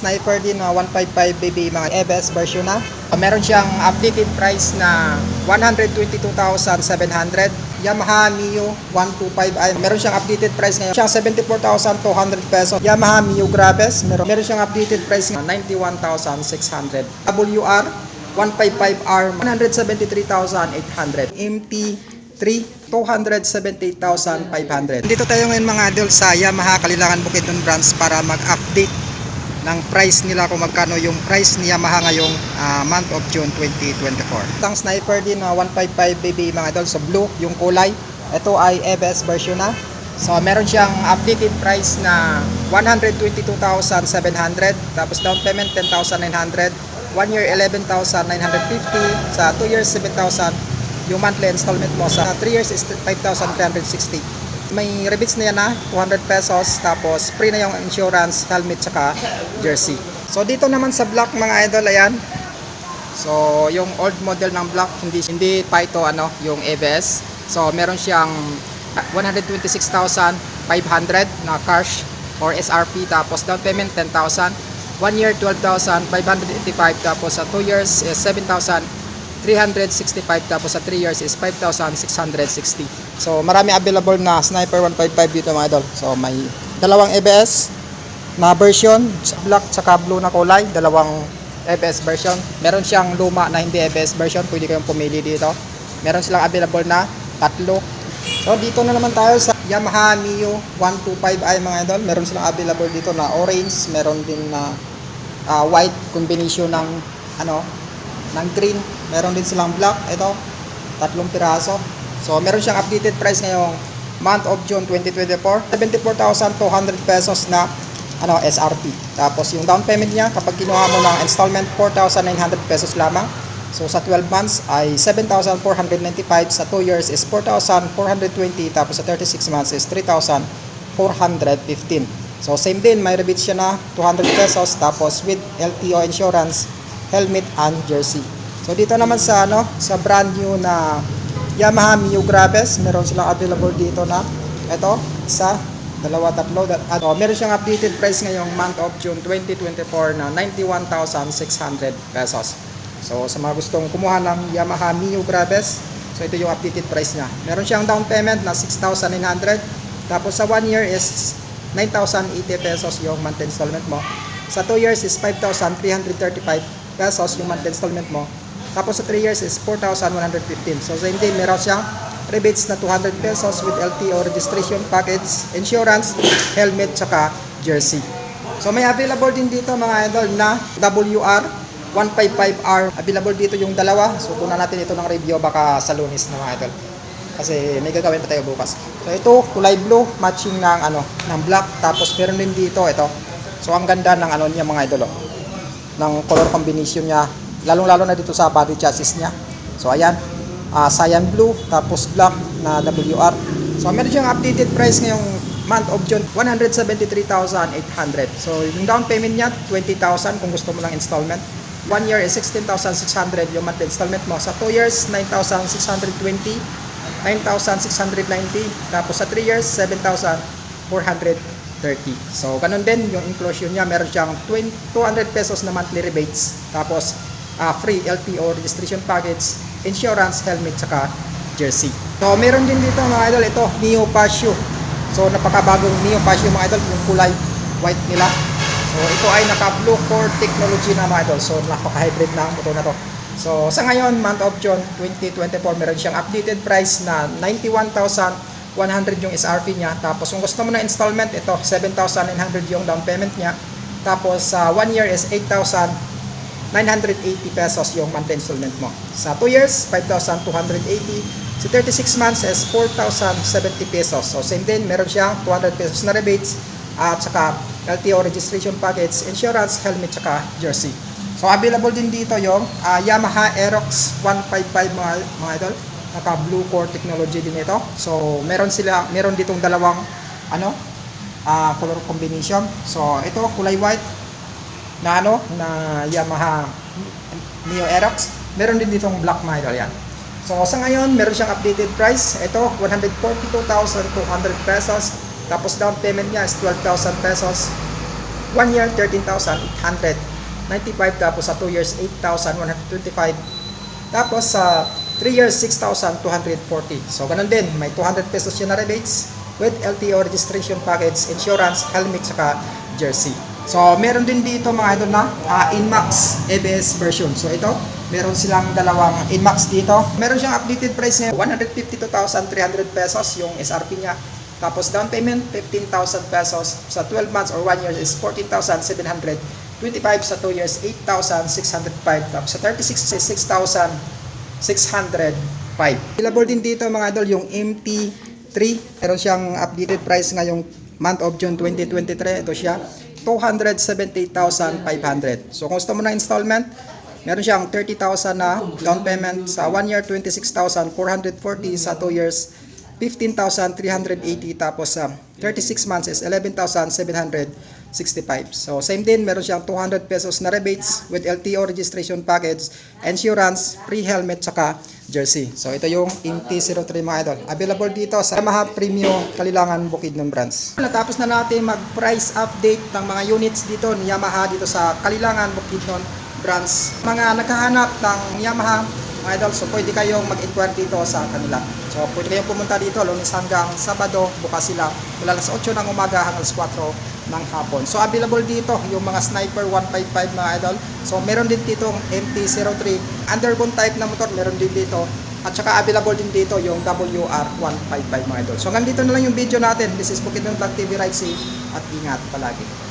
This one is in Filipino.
Sniper din na 155 BB mga ABS version na. Meron siyang updated price na 122,700. Yamaha Mio 125i. Meron siyang updated price ngayon. Siyang 74,200 pesos. Yamaha Mio Graves. Meron siyang updated price na 91,600. WR 155R 173,800. MT3 278,500. Dito tayo ngayon mga idol sa Yamaha Kalilangan Bukidnon branch para mag-update ng price nila kung magkano yung price ni Yamaha ngayong month of June 2024. Itang Sniper din na 155 BB mga idol. So blue yung kulay. Ito ay ABS version na. So meron siyang updated price na 122,700. Tapos down payment 10,900. 1 year 11,950. Sa 2 years 7,000. Yung monthly installment mo sa 3 years is 5,360. May rebates na yan na 200 pesos. Tapos free na yung insurance, helmet, tsaka jersey. So dito naman sa black mga idol, ayan. So yung old model ng black, hindi pa ito yung ABS. So meron siyang 126,500 na cash or SRP. Tapos down payment 10,000. 1 year 12,585. Tapos sa 2 years is 7,365. Tapos sa 3 years is 5,660. So marami available na Sniper 155 dito mga idol. So may dalawang ABS na version, black tsaka blue na kulay, dalawang ABS version. Meron siyang luma na hindi ABS version, pwede kayong pumili dito. Meron silang available na tatlo. So dito na naman tayo sa Yamaha Mio 125i mga idol. Meron silang available dito na orange, meron din na white combination ng ng green. Meron din silang black. Ito, tatlong piraso. So meron siyang updated price ngayong month of June 2024. 74,200 pesos na SRP. Tapos yung down payment niya kapag kinuha mo ng installment 4,900 pesos lamang. So sa 12 months ay 7,495. Sa 2 years is 4,420. Tapos sa 36 months is 3,415. So same din, may rebate siya na 200 pesos. Tapos with LTO insurance, helmet and jersey. So dito naman sa sa brand new na Yamaha Mio Graves, meron silang available dito na ito, isa, dalawa, tatlo. Meron siyang updated price ngayong month of June 2024 na 91,600 pesos. So sa mga gustong kumuha ng Yamaha Mio Graves, so ito yung updated price niya. Meron siyang down payment na 6,900. Tapos sa 1 year is 9,080 pesos yung monthly installment mo. Sa 2 years is 5,335 pesos yung monthly installment mo. Tapos sa 3 years is 4,115. So same day, meron siyang rebates na 200 pesos with LTO registration package, insurance, helmet, tsaka jersey. So may available din dito mga idol na WR 155R. Available dito yung dalawa. So kunan natin ito ng review baka sa Lunes na mga idol. Kasi may gagawin pa tayo bukas. So ito, kulay blue, matching ng ng black. Tapos meron din dito ito. So ang ganda ng niya mga idol, ng color combination niya. Lalong-lalo na dito sa body chassis niya. So ayan, cyan blue, tapos black na WR. So meron siyang updated price ngayong month of June, 173,800. So yung down payment niya, 20,000 kung gusto mo lang installment. 1 year is 16,600 yung monthly installment mo. Sa 2 years, 9,620, 9,690. Tapos sa 3 years, 7,430. So ganun din yung inclusion niya. Meron siyang 200 pesos na monthly rebates. Tapos free LTO registration package, insurance, helmet, saka jersey. So meron din dito mga idol, ito Neo Pasio. So napakabagong Neo Pasio mga idol, yung kulay white nila. So ito ay naka blue core technology na mga idol. So napaka-hybrid na ang motor na to. So sa ngayon, month of June 2024, meron siyang updated price na 91,100 yung SRP niya. Tapos kung gusto mo na installment, ito 7,900 yung down payment niya. Tapos sa 1 year is 8,980 pesos yung monthly installment mo. Sa 2 years, 5,280. Sa 36 months is 4,070 pesos. So same din, meron siyang 200 pesos na rebates at saka LTO registration package, insurance, helmet, saka jersey. So available din dito yung Yamaha Aerox 155 mga idol. Naka blue core technology din ito. So meron ditong dalawang color combination. So ito kulay white na Yamaha Mio Aerox. Meron din ditong black mga idol yan. So sa ngayon, meron siyang updated price. Ito 142,200 pesos. Tapos down payment niya is 12,000 pesos. 1 year 13,895, tapos sa 2 years 8,125, tapos sa 3 years 6,240. So ganun din, may 200 pesos siya na rebates with LTO registration package, insurance, helmet, saka jersey. So meron din dito mga idol na Inmax ABS version. So ito, meron silang dalawang Inmax dito. Meron siyang updated price niya, 152,300 pesos yung SRP niya. Tapos down payment, 15,000 pesos. Sa 12 months or 1 year is 14,725. Sa 2 years, 8,605. Tapos sa 36 is 6,605. Available din dito mga idol yung MT3. Meron siyang updated price ngayong month of June 2023. Ito siya, 278,500. So kung gusto mo ng installment, meron siyang 30,000 na down payment. Sa 1 year, 26,440. Sa 2 years, 15,380. Tapos sa 36 months is 11,765. So same din, meron siyang 200 pesos na rebates with LTO registration package, insurance, free helmet, saka jersey. So ito yung MT-03 mga idol. Available dito sa Yamaha Premium Kalilangan, Bukidnon branch. Natapos na natin mag-price update ng mga units dito ni Yamaha dito sa Kalilangan, Bukidnon branch. Mga naghahanap ng Yamaha mga idol, so pwede kayong mag-inquire dito sa kanila. So pwede kayong pumunta dito Lunes hanggang Sabado, bukas sila mula alas 8 ng umaga hanggang alas 4 ng hapon. So available dito yung mga Sniper 155 mga idol. So meron din dito MT-03 underbone type na motor, meron din dito. At saka available din dito yung WR155 mga idol. So hanggang dito na lang yung video natin. This is Bukidnon Vlog TV. Ride safe at ingat palagi.